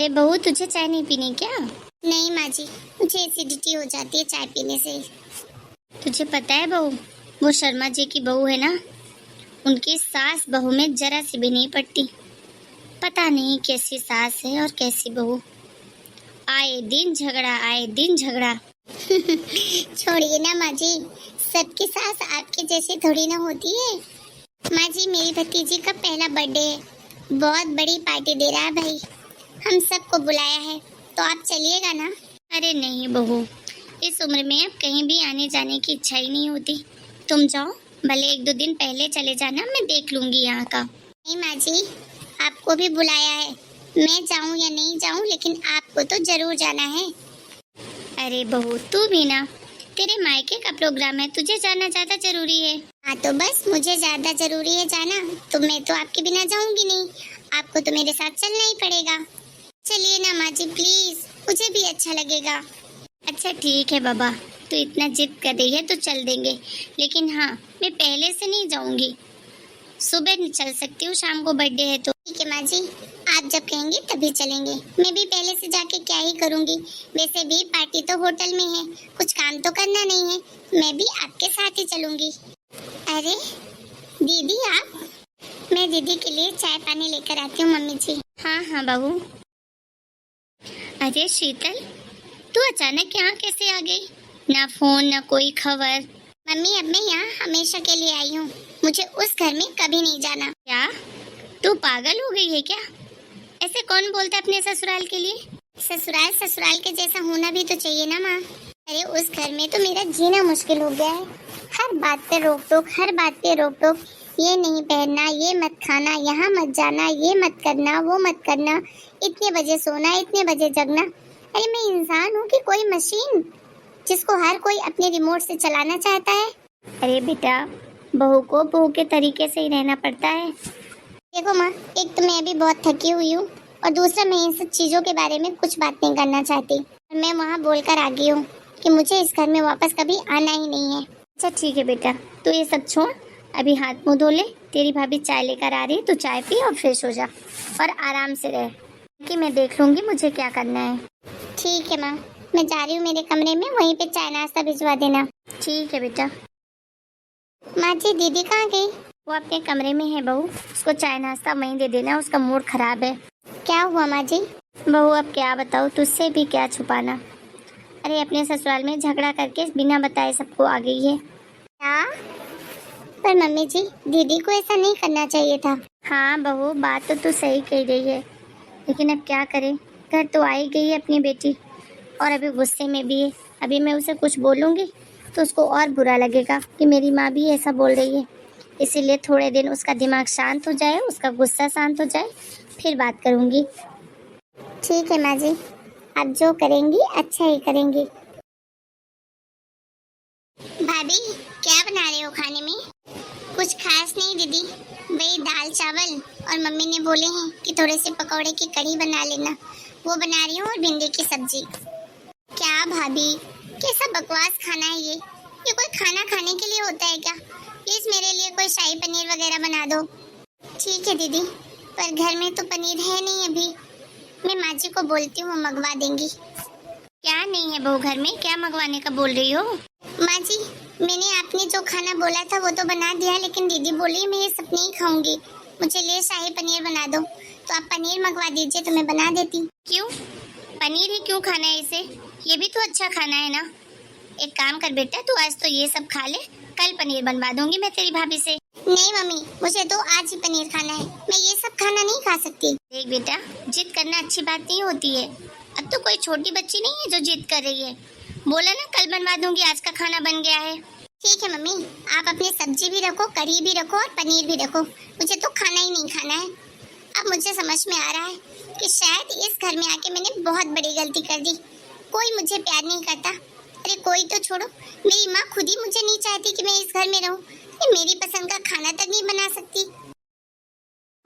अरे बहू, तुझे चाय नहीं पीनी क्या? नहीं माँ जी, मुझे एसिडिटी हो जाती है चाय पीने से। तुझे पता है बहू, वो शर्मा जी की बहू है ना, उनकी सास बहू में जरा सी भी नहीं पड़ती। पता नहीं कैसी सास है और कैसी बहू। आए दिन झगड़ा, आए दिन झगड़ा। छोड़िए ना माँ जी, सबकी सास आपके जैसी थोड़ी ना होती है। माँ जी, मेरी भतीजी का पहला बर्थडे है, बहुत बड़ी पार्टी दे रहा है भाई, हम सबको बुलाया है, तो आप चलिएगा ना? अरे नहीं बहू, इस उम्र में अब कहीं भी आने जाने की इच्छा ही नहीं होती। तुम जाओ, भले 1-2 दिन पहले चले जाना, मैं देख लूंगी यहाँ का। नहीं माँ जी, आपको भी बुलाया है, मैं जाऊँ या नहीं जाऊँ, लेकिन आपको तो जरूर जाना है। अरे बहू, तू भी ना, तेरे मायके का प्रोग्राम है, तुझे जाना ज्यादा जरूरी है। हाँ तो बस मुझे ज्यादा जरूरी है जाना, तो मैं तो आपके बिना जाऊंगी नहीं, आपको तो मेरे साथ चलना ही पड़ेगा। चलिए ना माँ जी प्लीज, मुझे भी अच्छा लगेगा। अच्छा ठीक है बाबा, तू इतना जिद कर रही है तो चल देंगे, लेकिन हाँ, मैं पहले से नहीं जाऊंगी, सुबह चल सकती हूँ, शाम को बर्थडे है तो। ठीक है माँ जी, आप जब कहेंगे तभी चलेंगे। मैं भी पहले से जाके क्या ही करूँगी, वैसे भी पार्टी तो होटल में है, कुछ काम तो करना नहीं है, मैं भी आपके साथ ही चलूंगी। अरे दीदी आप, मैं दीदी के लिए चाय पानी लेकर आती हूँ मम्मी जी। हाँ हाँ बहू। अरे शीतल, तू अचानक यहाँ कैसे आ गई? ना फोन ना कोई खबर। मम्मी अब मैं यहाँ हमेशा के लिए आई हूँ, मुझे उस घर में कभी नहीं जाना। क्या तू पागल हो गई है क्या? ऐसे कौन बोलता है अपने ससुराल के लिए? ससुराल ससुराल के जैसा होना भी तो चाहिए ना माँ। अरे उस घर में तो मेरा जीना मुश्किल हो गया है, हर बात पे रोक टोक, हर बात पे रोक टोक, ये नहीं पहनना, ये मत खाना, यहाँ मत जाना, ये मत करना, वो मत करना, इतने बजे सोना, इतने बजे जगना। अरे मैं इंसान हूँ कि कोई मशीन जिसको हर कोई अपने रिमोट से चलाना चाहता है? अरे बेटा, बहू को बहू के तरीके से ही रहना पड़ता है। देखो माँ, एक तो मैं अभी बहुत थकी हुई हूँ, और दूसरा मैं इन सब चीजों के बारे में कुछ बात नहीं करना चाहती। मैं वहाँ बोलकर आ गई हूँ कि मुझे इस घर में वापस कभी आना ही नहीं है। अच्छा ठीक है बेटा, तू ये सब छोड़, अभी हाथ मुंह धो ले, तेरी भाभी चाय लेकर आ रही है, तू चाय पी और फ्रेश हो जा और आराम से रह, कि मैं देख लूंगी मुझे क्या करना है। ठीक है माँ, मैं जा रही हूँ मेरे कमरे में, वहीं पे चाय नाश्ता भिजवा देना। ठीक है बेटा। माँ जी दीदी कहाँ गई? वो अपने कमरे में है बहू, उसको चाय नाश्ता वहीं दे देना, उसका मूड खराब है। क्या हुआ माँ जी? बहू अब क्या बताऊँ, तुझसे भी क्या छुपाना। अरे अपने ससुराल में झगड़ा करके बिना बताए सबको आ गई है। क्या? पर मम्मी जी, दीदी को ऐसा नहीं करना चाहिए था। हाँ बहू, बात तो तू सही कह रही है, लेकिन अब क्या करें, घर तो आई गई है अपनी बेटी, और अभी गुस्से में भी है। अभी मैं उसे कुछ बोलूँगी तो उसको और बुरा लगेगा कि मेरी माँ भी ऐसा बोल रही है, इसीलिए थोड़े दिन उसका दिमाग शांत हो जाए, उसका गुस्सा शांत हो जाए, फिर बात करूँगी। ठीक है माँ जी, आप जो करेंगी अच्छा ही करेंगी। भाभी क्या बना रहे हो खाने में? कुछ खास नहीं दीदी, वही दाल चावल, और मम्मी ने बोले हैं कि थोड़े से पकौड़े की कढ़ी बना लेना, वो बना रही हूँ, और भिंडी की सब्जी। क्या भाभी, कैसा बकवास खाना है ये कोई खाना खाने के लिए होता है क्या? प्लीज मेरे लिए कोई शाही पनीर वगैरह बना दो। ठीक है दीदी, पर घर में तो पनीर है नहीं अभी, मैं माँ जी को बोलती हूँ मंगवा देंगी। क्या नहीं है बहू घर में, क्या मंगवाने का बोल रही हो? माँ जी, मैंने आपने जो खाना बोला था वो तो बना दिया, लेकिन दीदी बोली मैं ये सब नहीं खाऊंगी, मुझे ले शाही पनीर बना दो, तो आप पनीर मंगवा दीजिए तो मैं बना देती। क्यों, पनीर ही क्यों खाना है इसे? ये भी तो अच्छा खाना है ना। एक काम कर बेटा, तू आज तो ये सब खा ले, कल पनीर बनवा दूंगी मैं तेरी भाभी से। नहीं मम्मी, मुझे तो आज ही पनीर खाना है, मैं ये सब खाना नहीं खा सकती। देख बेटा, जिद करना अच्छी बात नहीं होती है, अब तो कोई छोटी बच्ची नहीं है जो जिद कर रही है। बोला ना कल बनवा दूंगी, आज का खाना बन गया है। ठीक है मम्मी, आप अपनी सब्जी भी रखो, कढ़ी भी रखो, और पनीर भी रखो, मुझे तो खाना ही नहीं खाना है। अब मुझे समझ में आ रहा है कि शायद इस घर में आके मैंने बहुत बड़ी गलती कर दी, कोई मुझे प्यार नहीं करता। अरे कोई तो छोड़ो, मेरी माँ खुद ही मुझे नहीं चाहती कि मैं इस घर में रहूं, मेरी पसंद का खाना तक नहीं बना सकती।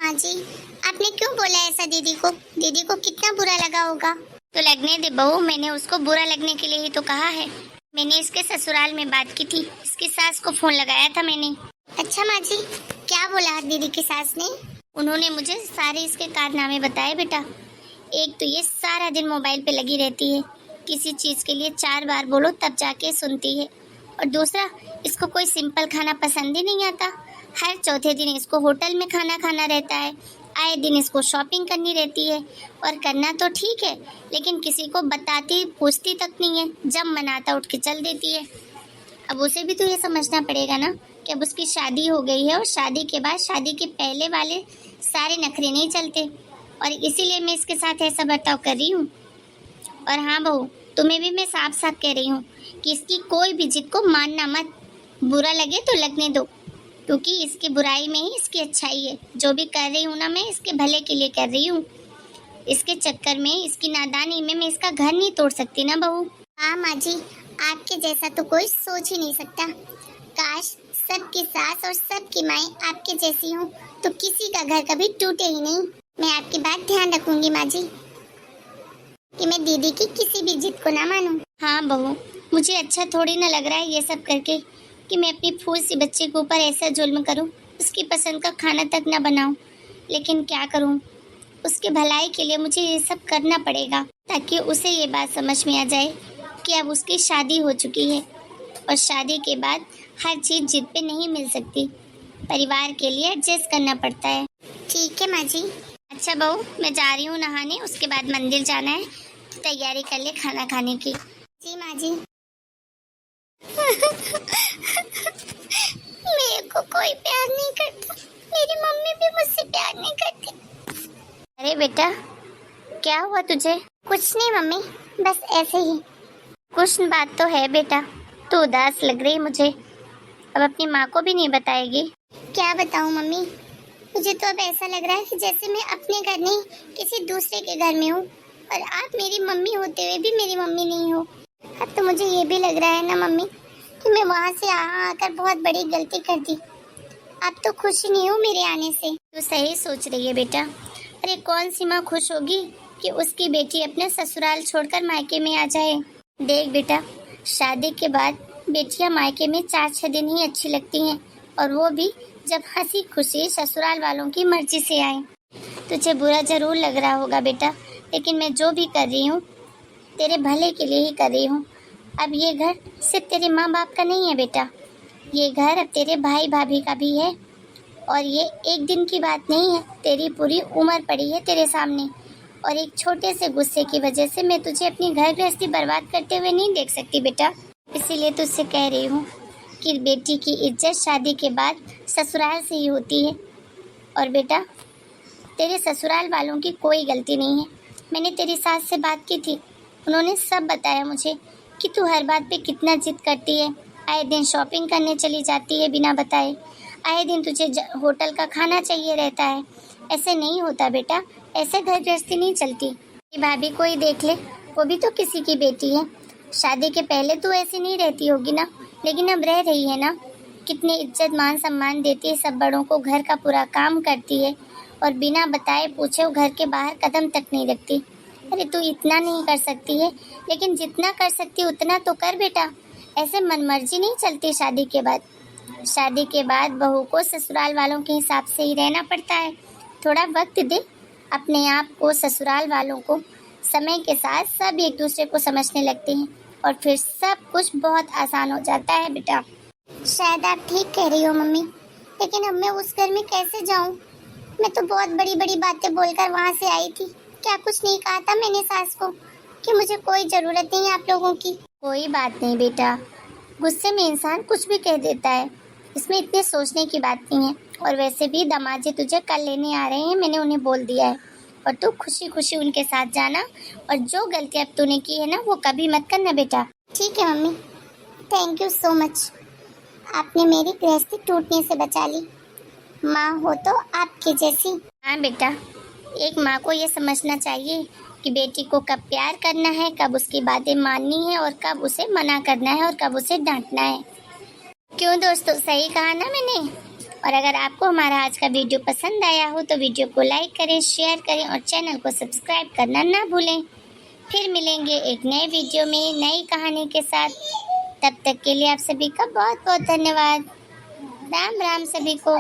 माँ जी, आपने क्यों बोला ऐसा दीदी को? दीदी को कितना बुरा लगा होगा। तो लगने दे बहू, मैंने उसको बुरा लगने के लिए ही तो कहा है। मैंने इसके ससुराल में बात की थी, इसकी सास को फोन लगाया था मैंने। अच्छा माँ जी, क्या बोला दीदी की सास ने? उन्होंने मुझे सारे इसके कारनामे बताए बेटा, एक तो ये सारा दिन मोबाइल पे लगी रहती है, किसी चीज़ के लिए 4 बार बोलो तब जाके सुनती है। और दूसरा, इसको कोई सिंपल खाना पसंद ही नहीं आता। हर चौथे दिन इसको होटल में खाना खाना रहता है। आए दिन इसको शॉपिंग करनी रहती है। और करना तो ठीक है, लेकिन किसी को बताती पूछती तक नहीं है। जब मन आता उठ के चल देती है। अब उसे भी तो ये समझना पड़ेगा ना कि अब उसकी शादी हो गई है और शादी के बाद शादी के पहले वाले सारे नखरे नहीं चलते। और इसीलिए मैं इसके साथ ऐसा बर्ताव कर रही हूँ। और हाँ बहू, तुम्हें भी मैं साफ साफ कह रही हूँ कि इसकी कोई भी जिद को मानना मत। बुरा लगे तो लगने दो, क्योंकि इसकी बुराई में ही इसकी अच्छाई है। जो भी कर रही हूँ ना, मैं इसके भले के लिए कर रही हूँ। इसके चक्कर में, इसकी नादानी में मैं इसका घर नहीं तोड़ सकती ना बहू। हाँ माँ जी, आपके जैसा तो कोई सोच ही नहीं सकता। काश सबकी सास और सबकी माएँ आपके जैसी हों, तो किसी का घर कभी टूटे ही नहीं। मैं आपकी बात ध्यान रखूंगी माँ जी, कि मैं दीदी की किसी भी जिद को ना मानूं। हाँ बहू, मुझे अच्छा थोड़ी ना लग रहा है ये सब करके कि मैं अपनी फूल सी बच्ची के ऊपर ऐसा जुल्म करूं, उसकी पसंद का खाना तक ना बनाऊं। लेकिन क्या करूं, उसके भलाई के लिए मुझे ये सब करना पड़ेगा, ताकि उसे ये बात समझ में आ जाए कि अब उसकी शादी हो चुकी है और शादी के बाद हर चीज़ जिद पे नहीं मिल सकती। परिवार के लिए एडजस्ट करना पड़ता है। ठीक है माँ जी। अच्छा बहू, मैं जा रही हूँ नहाने, उसके बाद मंदिर जाना है। तैयारी कर ले खाना खाने की। जी माँ जी। मेरे को कोई प्यार नहीं करता, मेरी मम्मी भी मुझसे प्यार नहीं करती। अरे बेटा, क्या हुआ तुझे? कुछ नहीं मम्मी, बस ऐसे ही। कुछ बात तो है बेटा, तू उदास लग रही मुझे। अब अपनी माँ को भी नहीं बताएगी? क्या बताऊँ मम्मी, मुझे तो अब ऐसा लग रहा है कि जैसे मैं अपने घर नहीं किसी दूसरे के घर में हूँ, और आप मेरी मम्मी होते हुए भी मेरी मम्मी नहीं हो। अब तो मुझे ये भी लग रहा है ना मम्मी कि मैं वहाँ से आकर बहुत बड़ी गलती कर दी। आप तो खुश नहीं हो मेरे आने से। तू सही सोच रही है बेटा। अरे कौन सी माँ खुश होगी कि उसकी बेटी अपने ससुराल छोड़कर मायके में आ जाए। देख बेटा, शादी के बाद बेटियां मायके में 4-6 दिन ही अच्छी लगती हैं, और वो भी जब हंसी खुशी ससुराल वालों की मर्जी से आए। तुझे बुरा जरूर लग रहा होगा बेटा, लेकिन मैं जो भी कर रही हूँ तेरे भले के लिए ही कर रही हूँ। अब ये घर सिर्फ तेरे माँ बाप का नहीं है बेटा, ये घर अब तेरे भाई भाभी का भी है। और ये एक दिन की बात नहीं है, तेरी पूरी उम्र पड़ी है तेरे सामने। और एक छोटे से गुस्से की वजह से मैं तुझे अपनी घर गृहस्थी बर्बाद करते हुए नहीं देख सकती बेटा। इसीलिए तुझसे कह रही हूँ कि बेटी की इज्जत शादी के बाद ससुराल से ही होती है। और बेटा, तेरे ससुराल वालों की कोई गलती नहीं है। मैंने तेरी सास से बात की थी, उन्होंने सब बताया मुझे कि तू हर बात पे कितना जिद करती है। आए दिन शॉपिंग करने चली जाती है बिना बताए, आए दिन तुझे होटल का खाना चाहिए रहता है। ऐसे नहीं होता बेटा, ऐसे घर गृहस्थी नहीं चलती। ये भाभी को ही देख ले, वो भी तो किसी की बेटी है। शादी के पहले तो ऐसी नहीं रहती होगी ना, लेकिन अब रह रही है ना। कितनी इज्जत मान सम्मान देती है सब बड़ों को, घर का पूरा काम करती है, और बिना बताए पूछे वो घर के बाहर कदम तक नहीं रखती। अरे तू इतना नहीं कर सकती है, लेकिन जितना कर सकती उतना तो कर बेटा। ऐसे मनमर्जी नहीं चलती शादी के बाद। शादी के बाद बहू को ससुराल वालों के हिसाब से ही रहना पड़ता है। थोड़ा वक्त दे अपने आप को, ससुराल वालों को। समय के साथ सब एक दूसरे को समझने लगते हैं और फिर सब कुछ बहुत आसान हो जाता है बेटा। शायद आप ठीक कह रही हो मम्मी, लेकिन अब मैं उस घर में कैसे जाऊं? मैं तो बहुत बड़ी बड़ी बातें बोलकर वहाँ से आई थी। क्या कुछ नहीं कहा था मैंने सास को कि मुझे कोई जरूरत नहीं है आप लोगों की? कोई बात नहीं बेटा, गुस्से में इंसान कुछ भी कह देता है, इसमें इतने सोचने की बात नहीं है। और वैसे भी दामाजी तुझे कल लेने आ रहे हैं, मैंने उन्हें बोल दिया है। और तू खुशी खुशी उनके साथ जाना, और जो गलतियाँ अब तूने की है ना वो कभी मत करना बेटा। ठीक है mummy, thank you so much. आपने मेरी गृहस्थी टूटने से बचा ली। माँ हो तो आपके जैसी। हाँ बेटा, एक माँ को ये समझना चाहिए कि बेटी को कब प्यार करना है, कब उसकी बातें माननी है, और कब उसे मना करना है, और कब उसे डांटना है। क्यों दोस्तों, सही कहा ना मैंने? और अगर आपको हमारा आज का वीडियो पसंद आया हो तो वीडियो को लाइक करें, शेयर करें और चैनल को सब्सक्राइब करना ना भूलें। फिर मिलेंगे एक नए वीडियो में नई कहानी के साथ। तब तक के लिए आप सभी का बहुत बहुत धन्यवाद। राम राम सभी को।